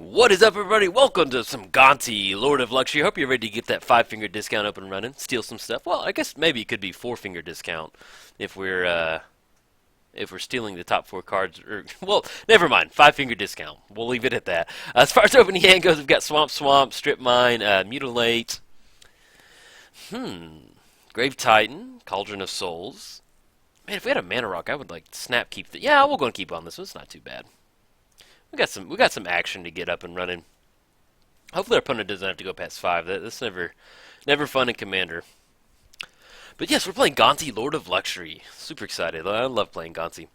What is up, everybody? Welcome to some Gonti, Lord of Luxury. Hope you're ready to get that five-finger discount up and running. Steal some stuff. Well, I guess maybe it could be four-finger discount if we're stealing the top four cards. Or well, never mind. Five-finger discount. We'll leave it at that. As far as opening hand goes, we've got Swamp, Strip Mine, Mutilate, Grave Titan, Cauldron of Souls. Man, if we had a Mana Rock, I would like snap keep. Yeah, we'll go and keep on this one. It's not too bad. We got some action to get up and running. Hopefully our opponent doesn't have to go past 5. That's never fun in Commander. But yes, we're playing Gonti, Lord of Luxury. Super excited. I love playing Gonti.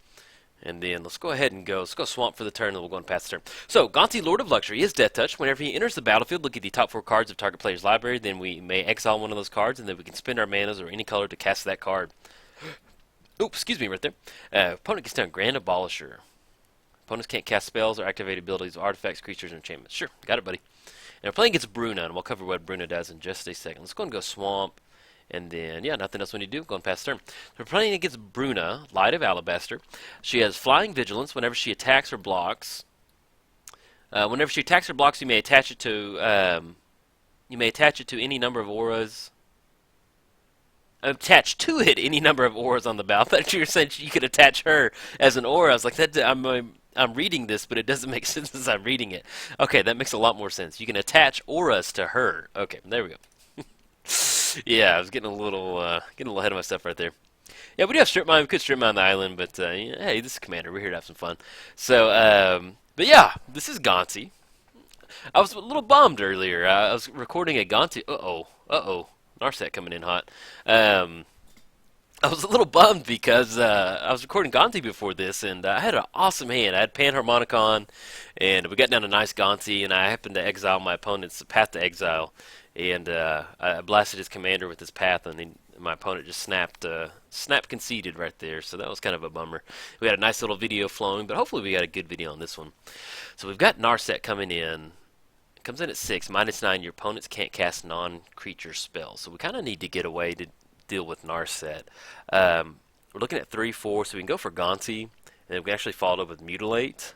And then let's go ahead and let's go Swamp for the turn, and we'll go and pass the turn. So, Gonti, Lord of Luxury is Death Touch. Whenever he enters the battlefield, look at the top 4 cards of target player's library. Then we may exile one of those cards, and then we can spend our manas or any color to cast that card. Oops, excuse me, right there. Opponent gets down Grand Abolisher. Opponents can't cast spells or activate abilities, artifacts, creatures, or enchantments. Sure, got it, buddy. And we're playing against Bruna, and we'll cover what Bruna does in just a second. Let's go and go Swamp, and then, yeah, nothing else we need to do. Go and pass turn. So we're playing against Bruna, Light of Alabaster. She has Flying Vigilance whenever she attacks or blocks. Whenever she attacks or blocks, you may attach it to any number of auras. Attach to it any number of auras on the battlefield. I thought you were saying you could attach her as an aura. I was like, I'm reading this, but it doesn't make sense as I'm reading it. Okay, that makes a lot more sense. You can attach auras to her. Okay, there we go. Yeah, I was getting a little ahead of myself right there. Yeah, we do have Strip Mine. We could Strip Mine the island, but yeah, hey, this is Commander. We're here to have some fun. So, but yeah, this is Gonti. I was a little bummed earlier. I was recording a Gonti. Uh-oh. Narset coming in hot. I was a little bummed because I was recording Gonti before this, and I had an awesome hand. I had Panharmonicon, and we got down a nice Gonti, and I happened to exile my opponent's Path to Exile, and I blasted his commander with his Path, and my opponent just snap conceded right there, so that was kind of a bummer. We had a nice little video flowing, but hopefully we got a good video on this one. So we've got Narset coming in. Comes in at 6, -9. Your opponents can't cast non-creature spells, so we kind of need to get away to deal with Narset. We're looking at 3-4, so we can go for Gonti, and then we can actually follow it up with Mutilate.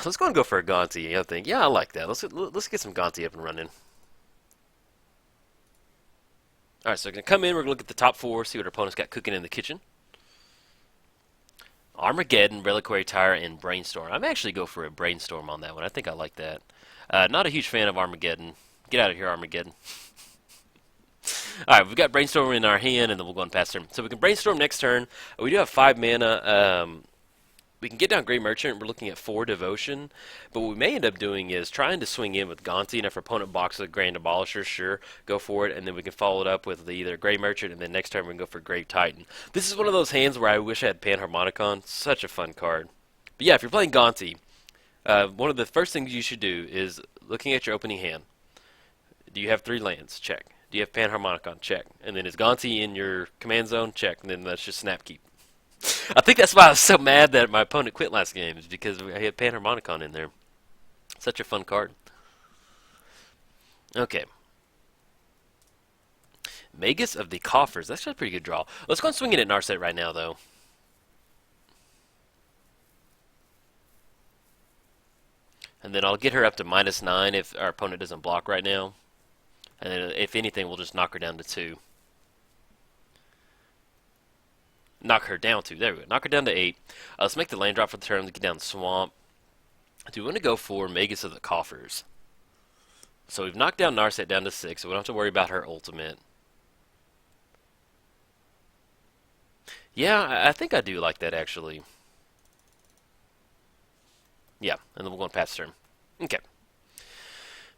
Let's go and go for a Gonti. I think, yeah, I like that. Let's get some Gonti up and running. All right, so we're gonna come in. We're gonna look at the top 4, see what our opponent's got cooking in the kitchen. Armageddon, Reliquary Tire, and Brainstorm. I'm actually go for a Brainstorm on that one. I think I like that. Not a huge fan of Armageddon. Get out of here, Armageddon. Alright, we've got Brainstorm in our hand, and then we'll go and pass turn. So we can Brainstorm next turn. We do have 5 mana. We can get down Grey Merchant. We're looking at 4 Devotion. But what we may end up doing is trying to swing in with Gonti, and if our opponent boxes a Grand Abolisher, sure, go for it. And then we can follow it up with either Grey Merchant, and then next turn we can go for Grave Titan. This is one of those hands where I wish I had Panharmonicon. Such a fun card. But yeah, if you're playing Gonti, one of the first things you should do is looking at your opening hand. Do you have 3 lands? Check. Do you have Panharmonicon? Check. And then is Gonti in your command zone? Check. And then that's just snap keep. I think that's why I was so mad that my opponent quit last game, is because I had Panharmonicon in there. Such a fun card. Okay. Magus of the Coffers. That's actually a pretty good draw. Let's go and swing it at Narset right now, though. And then I'll get her up to -9 if our opponent doesn't block right now. And then if anything, we'll just knock her down to 2. Knock her down to, there we go. Knock her down to 8. Let's make the land drop for the turn to get down the Swamp. Do we want to go for Magus of the Coffers? So we've knocked down Narset down to 6, so we don't have to worry about her ultimate. Yeah, I think I do like that, actually. Yeah, and then we'll go and pass turn. Okay.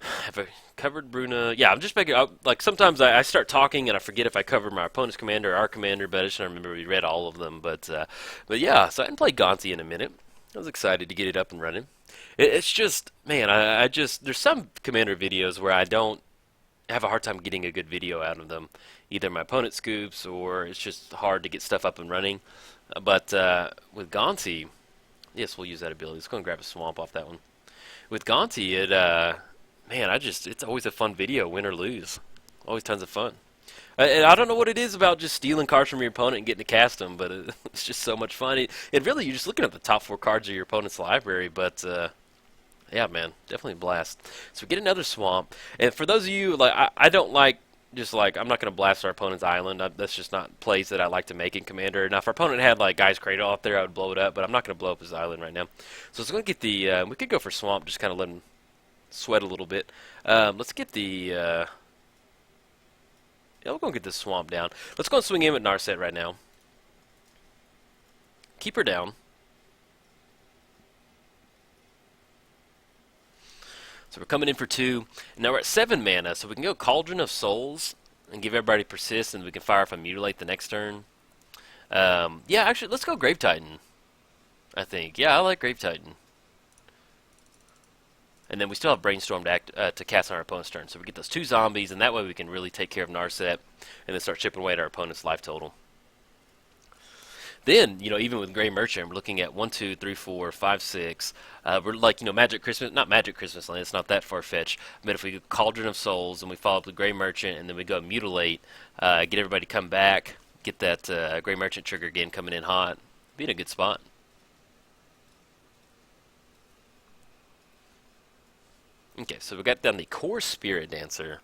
Have I covered Bruna? Yeah, I'm just making. Like sometimes I start talking and I forget if I covered my opponent's commander or our commander, but I just don't remember we read all of them. But yeah, so I haven't played Gonti in a minute. I was excited to get it up and running. It's just, man, I just there's some commander videos where I don't have a hard time getting a good video out of them. Either my opponent scoops or it's just hard to get stuff up and running. But with Gonti, yes, we'll use that ability. Let's go and grab a Swamp off that one. With Gonti, man, it's always a fun video, win or lose. Always tons of fun. And I don't know what it is about just stealing cards from your opponent and getting to cast them, but it's just so much fun. It really, you're just looking at the top 4 cards of your opponent's library, but yeah, man, definitely a blast. So we get another swamp, and for those of you, like, I don't like, just like, I'm not going to blast our opponent's island. That's just not plays that I like to make in Commander. Now, if our opponent had, like, Guy's Cradle out there, I would blow it up, but I'm not going to blow up his island right now. So it's going to get the, we could go for swamp, just kind of let him sweat a little bit. Let's get the, yeah, we're going to get this swamp down. Let's go and swing in with Narset right now. Keep her down. So we're coming in for 2. Now we're at 7 mana, so we can go Cauldron of Souls and give everybody persist, and we can fire off and mutilate the next turn. Yeah, actually, let's go Grave Titan, I think. Yeah, I like Grave Titan. And then we still have Brainstorm to cast on our opponent's turn. So we get those 2 zombies, and that way we can really take care of Narset and then start chipping away at our opponent's life total. Then, you know, even with Gray Merchant, we're looking at 1, 2, 3, 4, 5, 6. We're like, you know, Magic Christmas, not Magic Christmas Land, it's not that far-fetched. But if we go Cauldron of Souls and we follow up with Gray Merchant and then we go Mutilate, get everybody to come back, get that Gray Merchant trigger again coming in hot, be in a good spot. Okay, so we got down the Core Spirit Dancer.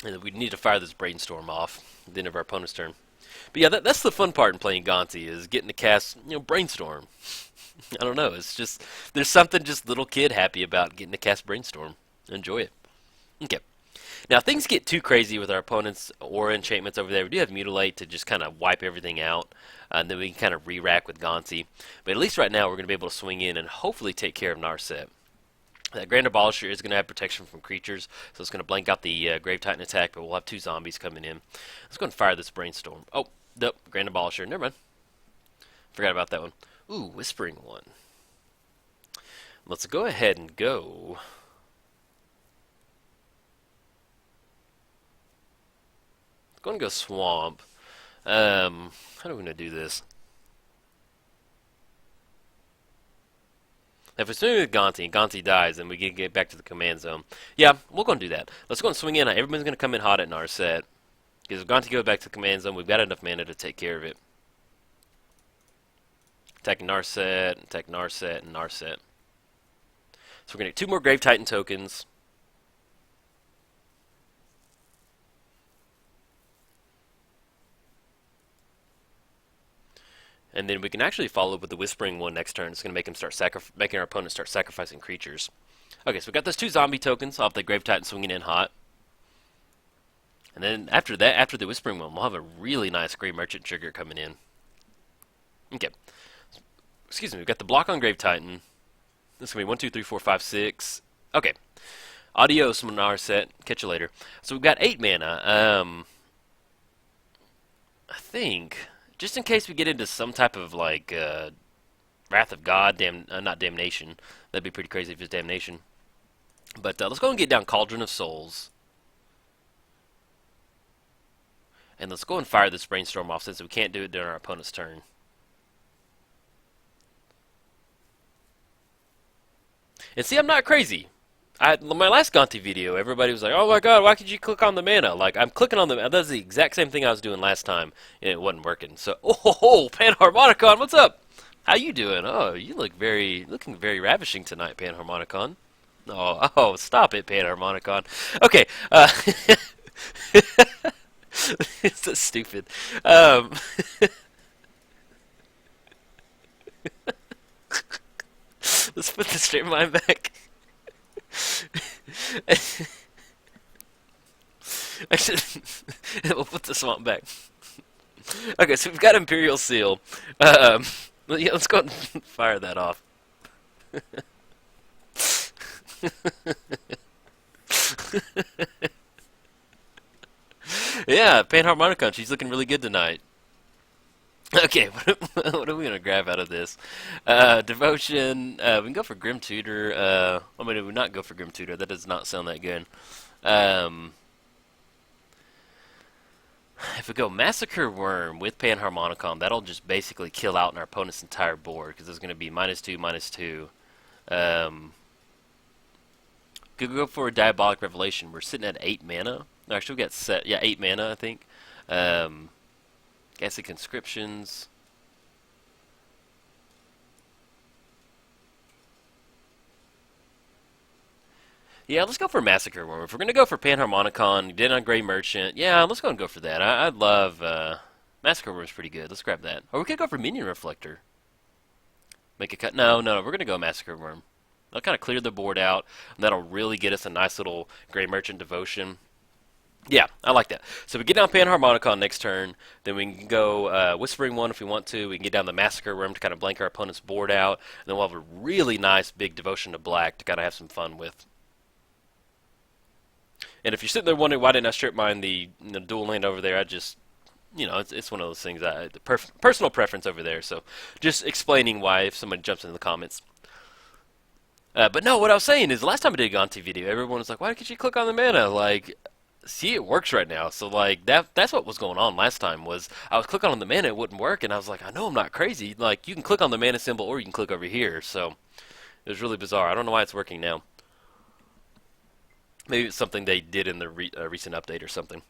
And we need to fire this Brainstorm off at the end of our opponent's turn. But yeah, that's the fun part in playing Gonti, is getting to cast, you know, Brainstorm. I don't know, it's just, there's something just little kid happy about getting to cast Brainstorm. Enjoy it. Okay. Now, things get too crazy with our opponent's aura enchantments over there. We do have Mutilate to just kind of wipe everything out, and then we can kind of re-rack with Gonti. But at least right now, we're going to be able to swing in and hopefully take care of Narset. That Grand Abolisher is going to have protection from creatures, so it's going to blank out the Grave Titan attack, but we'll have 2 zombies coming in. Let's go and fire this Brainstorm. Oh, nope, Grand Abolisher. Never mind. Forgot about that one. Ooh, Whispering One. Let's go ahead and go. Let's go and go Swamp. How are we going to do this? If it's doing with Gonti and Gonti dies, then we can get back to the command zone. Yeah, we're going to do that. Let's go and swing in. Everyone's going to come in hot at Narset. Because if Gonti goes back to the command zone, we've got enough mana to take care of it. Attack Narset, and Narset. So we're going to get 2 more Grave Titan tokens. And then we can actually follow up with the Whispering One next turn. It's going to make him start making our opponent start sacrificing creatures. Okay, so we got those 2 zombie tokens off the Grave Titan swinging in hot. And then after that, after the Whispering One, we'll have a really nice Grey Merchant trigger coming in. Okay. Excuse me, we've got the block on Grave Titan. This is going to be 1, 2, 3, 4, 5, 6. Okay. Adios, Narset. Catch you later. So we've got 8 mana. I think, just in case we get into some type of, like, Wrath of God, not Damnation. That'd be pretty crazy if it's Damnation. But let's go and get down Cauldron of Souls. And let's go and fire this Brainstorm off since we can't do it during our opponent's turn. And see, I'm not crazy. My last Gonti video, everybody was like, oh my god, why could you click on the mana? Like, I'm clicking on the... That's the exact same thing I was doing last time, and it wasn't working. So, oh, Panharmonicon, what's up? How you doing? Oh, you look looking very ravishing tonight, Panharmonicon. Oh, stop it, Panharmonicon. Okay, it's so stupid. Let's put the straight line back. Actually, we'll put the swamp back. Okay, so we've got Imperial Seal. Yeah, let's go and fire that off. Yeah, Panharmonicon, she's looking really good tonight. Okay, what are we gonna grab out of this? Devotion. We can go for Grim Tutor. I mean, we would not go for Grim Tutor. That does not sound that good. If we go Massacre Worm with Panharmonicon, that'll just basically kill out our opponent's entire board because there's going to be -2, -2. Could go for a Diabolic Revelation. We're sitting at 8 mana. No, actually, we got 8 mana, I think. Gassy Conscriptions. Yeah, let's go for Massacre Worm. If we're going to go for Panharmonicon, did on Grey Merchant, yeah, let's go and go for that. I'd love... Massacre Worm's pretty good. Let's grab that. Or we could go for Minion Reflector. Make a cut. No, we're going to go Massacre Worm. That'll kind of clear the board out, and that'll really get us a nice little Grey Merchant Devotion. Yeah, I like that. So we get down Panharmonicon next turn, then we can go Whispering One if we want to. We can get down the Massacre Worm to kind of blank our opponent's board out, and then we'll have a really nice big Devotion to Black to kind of have some fun with. And if you're sitting there wondering why didn't I strip mine the dual land over there, I just, it's one of those things. Personal preference over there. So just explaining why if somebody jumps in the comments. But no, what I was saying is the last time I did a Gonti video, everyone was like, why can't you click on the mana? Like, see, it works right now. So like that's what was going on last time was I was clicking on the mana, it wouldn't work, and I was like, I know I'm not crazy. Like you can click on the mana symbol or you can click over here. So it was really bizarre. I don't know why it's working now. Maybe it's something they did in the recent update or something.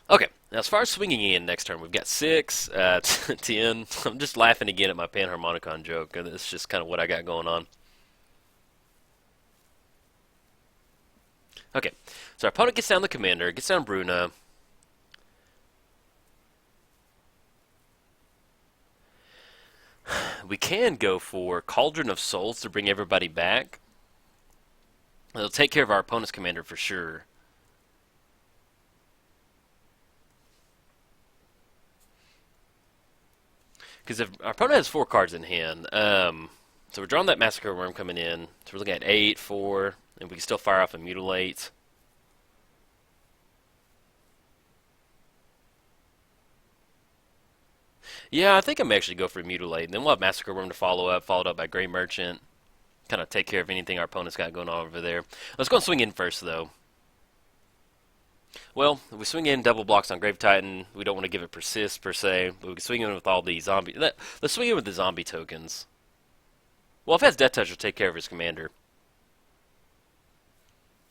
Okay, now as far as swinging in next turn, we've got 6, 10. I'm just laughing again at my Panharmonicon joke. It's just kind of what I got going on. Okay, so our opponent gets down the commander, gets down Bruna. We can go for Cauldron of Souls to bring everybody back. It'll take care of our opponent's commander for sure. Because if our opponent has 4 cards in hand, so we're drawing that Massacre Worm coming in. So we're looking at 8, 4, and we can still fire off and Mutilate. Yeah, I think I'm actually go for Mutilate. And then we'll have Massacre Worm to follow up, followed up by Grey Merchant. Kind of take care of anything our opponent's got going on over there. Let's go and swing in first, though. Well, if we swing in double blocks on Grave Titan, we don't want to give it persist, per se. But we can swing in with all the zombie... Let's swing in with the zombie tokens. Well, if it has Death Touch, it'll take care of his commander.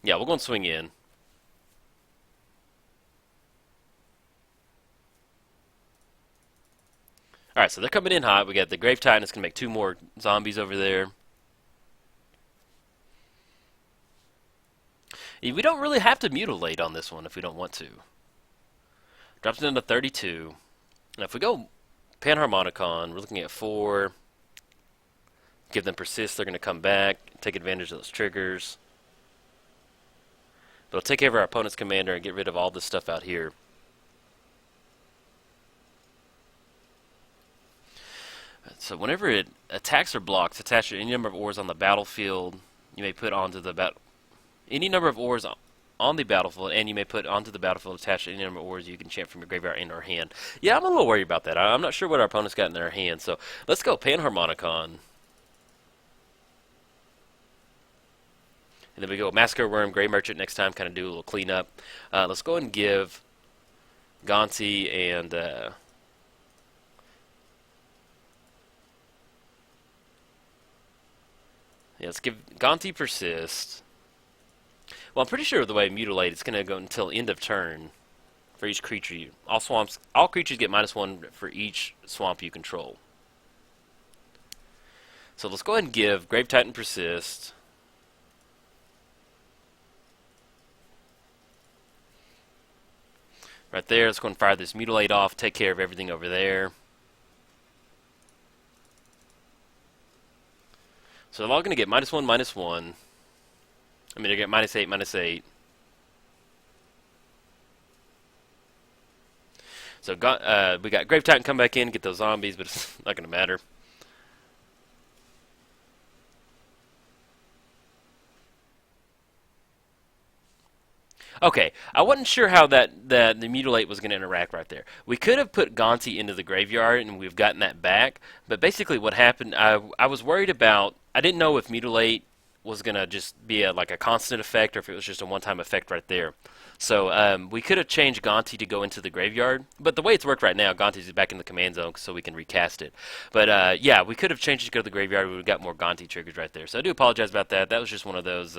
Yeah, we'll go and swing in. Alright, so they're coming in hot. We got the Grave Titan. It's going to make 2 more zombies over there. We don't really have to Mutilate on this one if we don't want to. Drops it down to 32. Now if we go Panharmonicon, we're looking at 4. Give them Persist, they're going to come back, take advantage of those triggers. But it'll take care of our opponent's commander and get rid of all this stuff out here. So whenever it attacks or blocks, attach any number of ores on the battlefield. You may put onto the any number of ores on the battlefield, and you may put onto the battlefield attached to any number of ores you can chant from your graveyard and or hand. Yeah, I'm a little worried about that. I'm not sure what our opponent's got in their hand, so let's go Panharmonicon. And then we go Massacre Worm, Grey Merchant next time, kind of do a little cleanup. Let's go ahead and give Gonti and... yeah, let's give Gonti Persist. Well, I'm pretty sure the way Mutilate, it's going to go until end of turn for each creature. All creatures get -1 for each swamp you control. So let's go ahead and give Grave Titan Persist. Right there, let's go and fire this Mutilate off, take care of everything over there. So they're all going to get -1, -1. I mean, they get -8, -8. So we got Grave Titan come back in, get those zombies, but it's not going to matter. Okay, I wasn't sure how the Mutilate was going to interact right there. We could have put Gonti into the graveyard, and we've gotten that back. But basically what happened, I was worried about... I didn't know if Mutilate was going to just be like a constant effect or if it was just a one-time effect right there. So we could have changed Gonti to go into the graveyard. But the way it's worked right now, Gonti's back in the command zone so we can recast it. But yeah, we could have changed it to go to the graveyard. We would have got more Gonti triggers right there. So I do apologize about that. That was just one of those...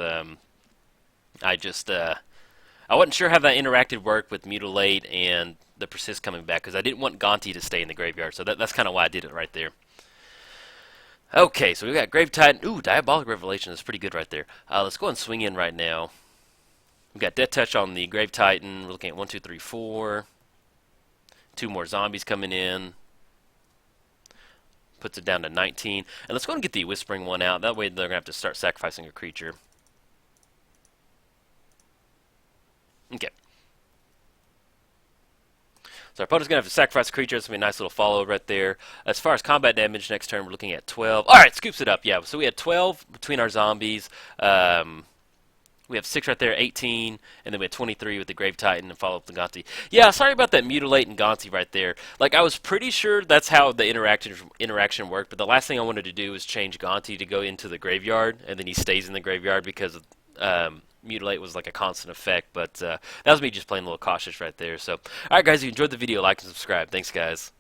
I just I wasn't sure how that interacted work with Mutilate and the Persist coming back because I didn't want Gonti to stay in the graveyard. So that's kind of why I did it right there. Okay, so we got Grave Titan. Ooh, Diabolic Revelation is pretty good right there. Let's go and swing in right now. We got Death Touch on the Grave Titan. We're looking at 1, 2, 3, 4. 2 more zombies coming in. Puts it down to 19. And let's go and get the Whispering one out. That way they're going to have to start sacrificing a creature. Okay. So our opponent's going to have to sacrifice a creature. It's going to be a nice little follow right there. As far as combat damage, next turn we're looking at 12. Alright, scoops it up. Yeah, so we had 12 between our zombies. We have 6 right there, 18, and then we had 23 with the Grave Titan and follow up the Gonti. Yeah, sorry about that Mutilate and Gonti right there. Like, I was pretty sure that's how the interaction worked, but the last thing I wanted to do was change Gonti to go into the graveyard, and then he stays in the graveyard because Mutilate was like a constant effect, but that was me just playing a little cautious right there. So, alright guys, if you enjoyed the video, like and subscribe. Thanks guys.